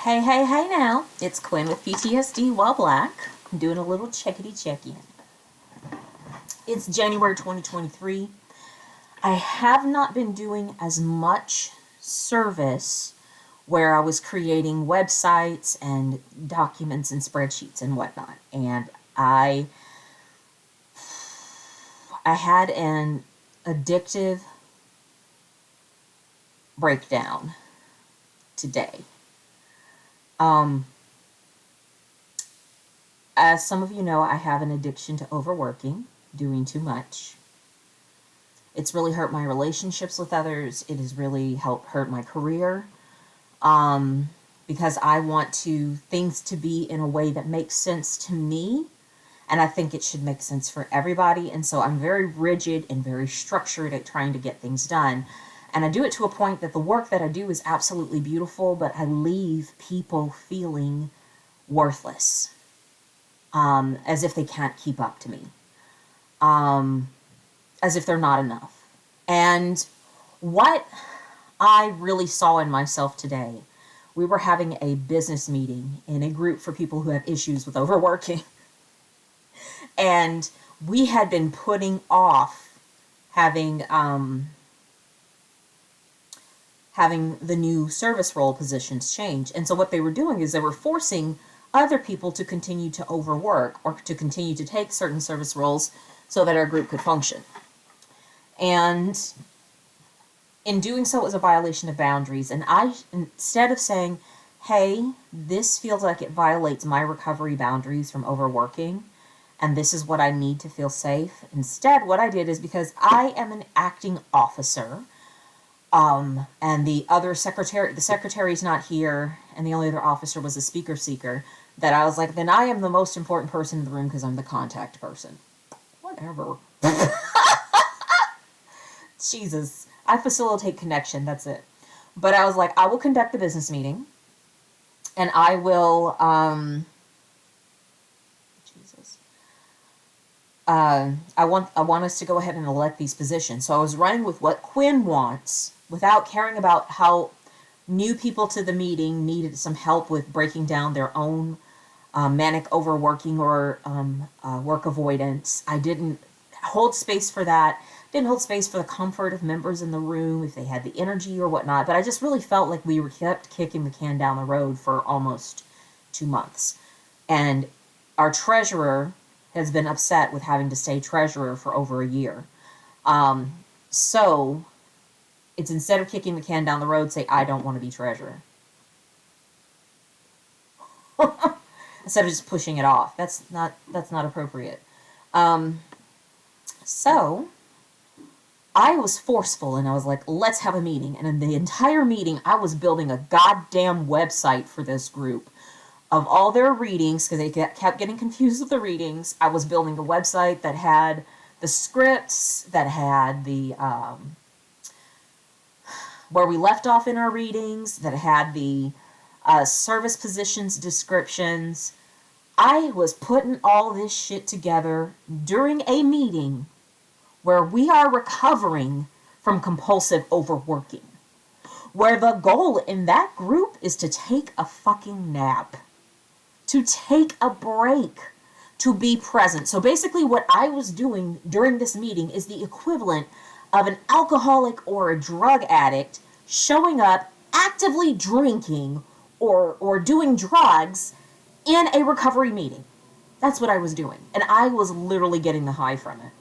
Hey, hey, hey now. It's Quinn with PTSD while black. I'm doing a little checkity check-in. It's January 2023. I have not been doing as much service where I was creating websites and documents and spreadsheets and whatnot. And I had an addictive breakdown today. As some of you know, I have an addiction to overworking, doing too much. It's really hurt my relationships with others. It has really helped hurt my career, because I want things to be in a way that makes sense to me, and I think it should make sense for everybody. And so I'm very rigid and very structured at trying to get things done. And I do it to a point that the work that I do is absolutely beautiful, but I leave people feeling worthless, as if they can't keep up to me, as if they're not enough. And what I really saw in myself today, we were having a business meeting in a group for people who have issues with overworking. And we had been putting off having the new service role positions change. And so what they were doing is they were forcing other people to continue to overwork or to continue to take certain service roles so that our group could function. And in doing so, it was a violation of boundaries. And I, instead of saying, hey, this feels like it violates my recovery boundaries from overworking, and this is what I need to feel safe. Instead, what I did is, because I am an acting officer, and the secretary's not here, and the only other officer was a speaker seeker, that I was like, then I am the most important person in the room because I'm the contact person. Whatever. Jesus. I facilitate connection, that's it. But I was like, I will conduct the business meeting, and I will, I want us to go ahead and elect these positions. So I was running with what Quinn wants without caring about how new people to the meeting needed some help with breaking down their own manic overworking or work avoidance. I didn't hold space for that. Didn't hold space for the comfort of members in the room, if they had the energy or whatnot. But I just really felt like we were kept kicking the can down the road for almost 2 months. And our treasurer has been upset with having to stay treasurer for over a year. So it's, instead of kicking the can down the road, say, I don't want to be treasurer. Instead of just pushing it off. That's not appropriate. So I was forceful, and I was like, let's have a meeting. And in the entire meeting, I was building a goddamn website for this group of all their readings, because they kept getting confused with the readings. I was building a website that had the scripts, that had the where we left off in our readings, that had the service positions descriptions. I was putting all this shit together during a meeting where we are recovering from compulsive overworking, where the goal in that group is to take a fucking nap, to take a break, to be present. So basically what I was doing during this meeting is the equivalent of an alcoholic or a drug addict showing up, actively drinking or doing drugs in a recovery meeting. That's what I was doing. And I was literally getting the high from it.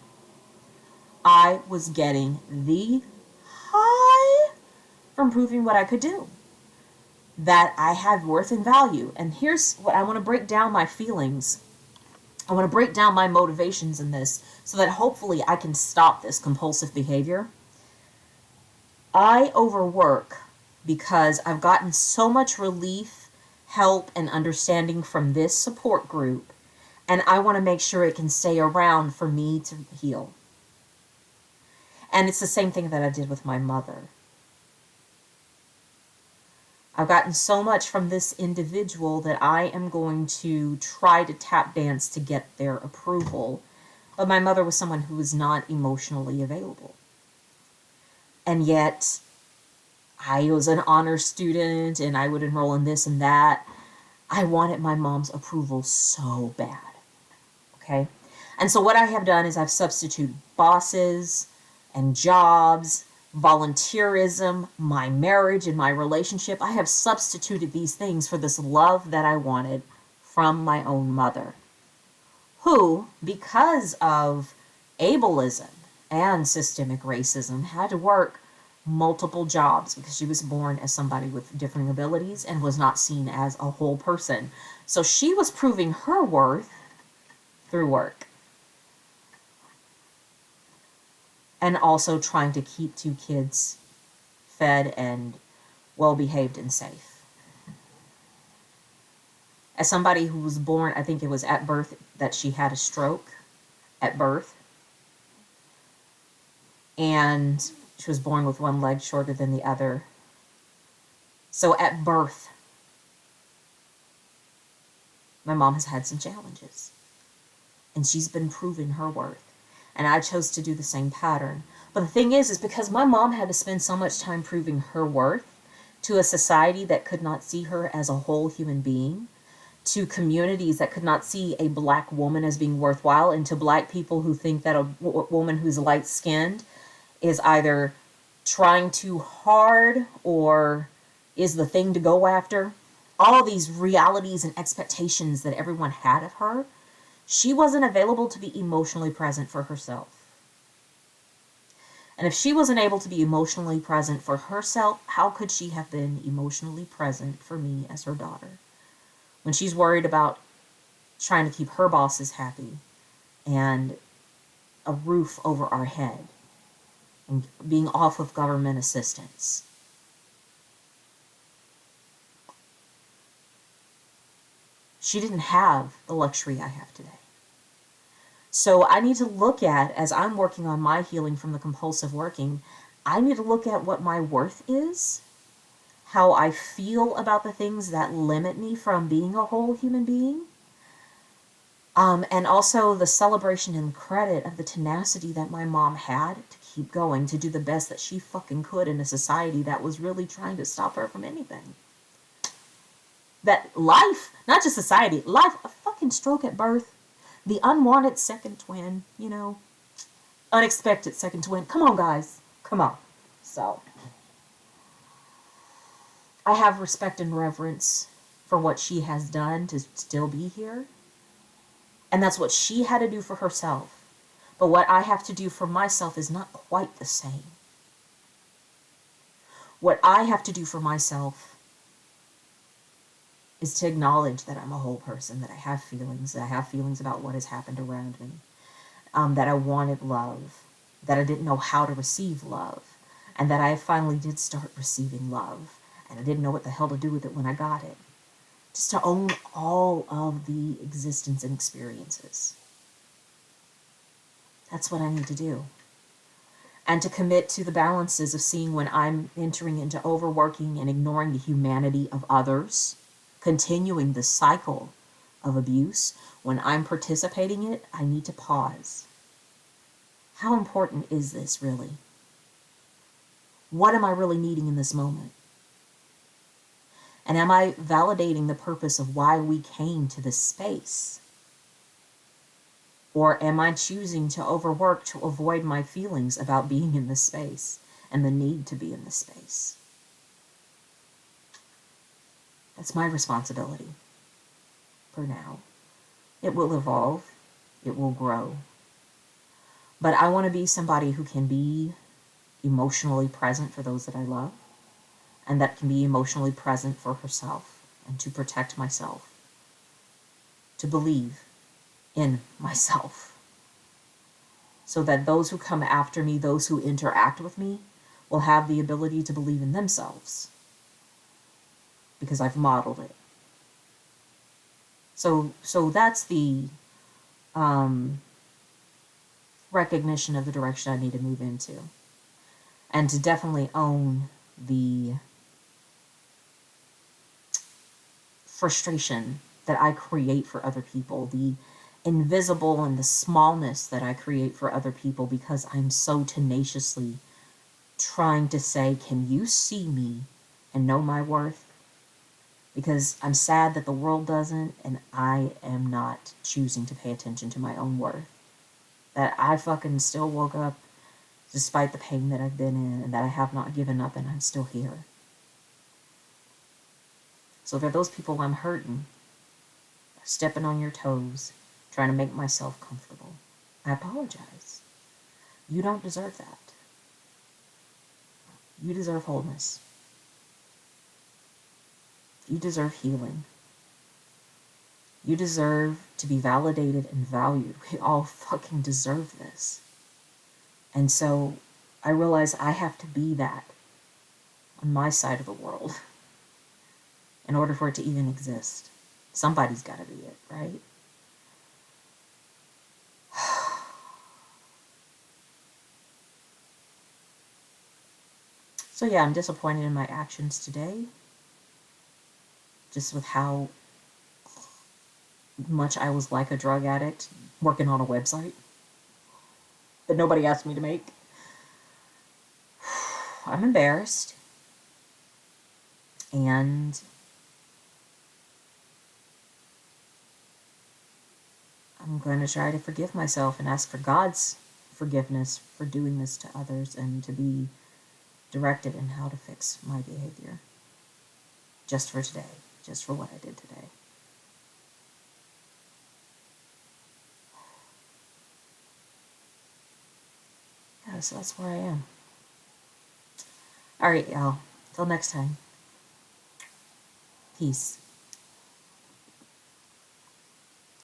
I was getting the high from proving what I could do, that I had worth and value. And here's what I want to break down: my feelings. I want to break down my motivations in this so that hopefully I can stop this compulsive behavior. I overwork because I've gotten so much relief, help, and understanding from this support group, and I want to make sure it can stay around for me to heal. And it's the same thing that I did with my mother. I've gotten so much from this individual that I am going to try to tap dance to get their approval. But my mother was someone who was not emotionally available. And yet, I was an honor student and I would enroll in this and that. I wanted my mom's approval so bad. Okay. And so what I have done is I've substituted bosses and jobs, volunteerism, my marriage and my relationship. I have substituted these things for this love that I wanted from my own mother, who, because of ableism and systemic racism, had to work multiple jobs because she was born as somebody with differing abilities and was not seen as a whole person. So she was proving her worth through work and also trying to keep two kids fed and well behaved and safe. As somebody who was born, I think it was at birth that she had a stroke at birth. And she was born with one leg shorter than the other. So at birth, my mom has had some challenges. And she's been proving her worth. And I chose to do the same pattern. But the thing is because my mom had to spend so much time proving her worth to a society that could not see her as a whole human being, to communities that could not see a black woman as being worthwhile, and to black people who think that a woman who's light-skinned is either trying too hard or is the thing to go after. All these realities and expectations that everyone had of her, she wasn't available to be emotionally present for herself. And if she wasn't able to be emotionally present for herself, how could she have been emotionally present for me as her daughter? When she's worried about trying to keep her bosses happy and a roof over our head and being off of government assistance. She didn't have the luxury I have today. So I need to look at, as I'm working on my healing from the compulsive working, I need to look at what my worth is, how I feel about the things that limit me from being a whole human being, and also the celebration and credit of the tenacity that my mom had to keep going, to do the best that she fucking could in a society that was really trying to stop her from anything. That life, not just society, life, a fucking stroke at birth, the unwanted second twin, unexpected second twin. Come on, guys. Come on. So, I have respect and reverence for what she has done to still be here. And that's what she had to do for herself. But what I have to do for myself is not quite the same. What I have to do for myself is to acknowledge that I'm a whole person, that I have feelings about what has happened around me, that I wanted love, that I didn't know how to receive love, and that I finally did start receiving love, and I didn't know what the hell to do with it when I got it. Just to own all of the existence and experiences. That's what I need to do. And to commit to the balances of seeing when I'm entering into overworking and ignoring the humanity of others, continuing the cycle of abuse. When I'm participating in it, I need to pause. How important is this really? What am I really needing in this moment? And am I validating the purpose of why we came to this space? Or am I choosing to overwork to avoid my feelings about being in this space and the need to be in this space? That's my responsibility for now. It will evolve. It will grow. But I want to be somebody who can be emotionally present for those that I love, and that can be emotionally present for herself, and to protect myself, to believe in myself, so that those who come after me, those who interact with me, will have the ability to believe in themselves, because I've modeled it. So that's the recognition of the direction I need to move into, and to definitely own the frustration that I create for other people, the invisible and the smallness that I create for other people, because I'm so tenaciously trying to say, can you see me and know my worth? Because I'm sad that the world doesn't, and I am not choosing to pay attention to my own worth. That I fucking still woke up despite the pain that I've been in, and that I have not given up, and I'm still here. So for those people I'm hurting, stepping on your toes, trying to make myself comfortable, I apologize. You don't deserve that. You deserve wholeness. You deserve healing. You deserve to be validated and valued. We all fucking deserve this. And so I realize I have to be that on my side of the world in order for it to even exist. Somebody's got to be it, right? So yeah, I'm disappointed in my actions today. Just with how much I was like a drug addict working on a website that nobody asked me to make. I'm embarrassed. And I'm going to try to forgive myself and ask for God's forgiveness for doing this to others and to be directed in how to fix my behavior. Just for today. Just for what I did today. Yeah, so that's where I am. Alright, y'all. Till next time. Peace.